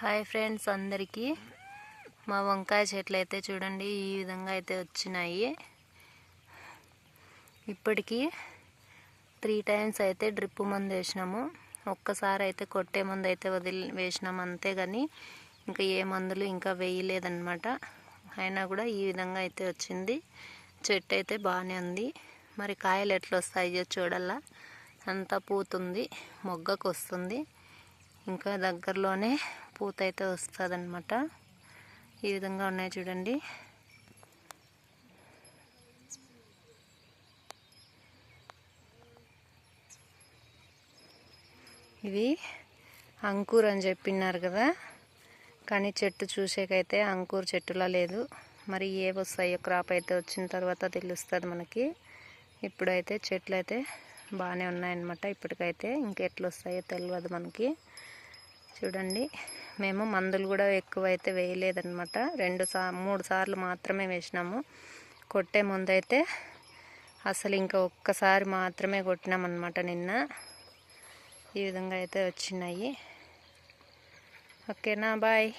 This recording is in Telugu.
హాయ్ ఫ్రెండ్స్ అందరికీ మా వంకాయ చెట్లు అయితే చూడండి ఈ విధంగా అయితే వచ్చినాయి. ఇప్పటికీ 3 టైమ్స్ అయితే డ్రిప్ మందు వేసినాము. ఒక్కసారి అయితే కొట్టే మందు అయితే వేసినాము అంతే, కానీ ఇంకా ఏ మందులు ఇంకా వేయలేదన్నమాట. అయినా కూడా ఈ విధంగా అయితే వచ్చింది. చెట్టు అయితే బాగానే ఉంది. మరి కాయలు ఎట్లా వస్తాయో చూడాలా. అంతా పూతుంది, మొగ్గకు వస్తుంది. ఇంకా దగ్గరలోనే పూత అయితే వస్తుంది అన్నమాట. ఈ విధంగా ఉన్నాయి చూడండి. ఇవి అంకూర్ అని చెప్పినారు కదా, కానీ చెట్టు చూసేకైతే అంకూర్ చెట్టులా లేదు. మరి ఏ వస్తాయో క్రాప్ అయితే వచ్చిన తర్వాత తెలుస్తుంది మనకి. ఇప్పుడైతే చెట్లు అయితే బాగానే ఉన్నాయన్నమాట. ఇప్పటికైతే ఇంకెట్లు వస్తాయో తెలియదు మనకి. చూడండి, మేము మందులు కూడా ఎక్కువ అయితే వేయలేదన్నమాట. 3 సార్లు మాత్రమే వేసినాము. కొట్టే ముందు అయితే అసలు ఇంకా ఒక్కసారి మాత్రమే కొట్టినామన్నమాట నిన్న. ఈ విధంగా అయితే వచ్చినాయి. ఓకేనా, బాయ్.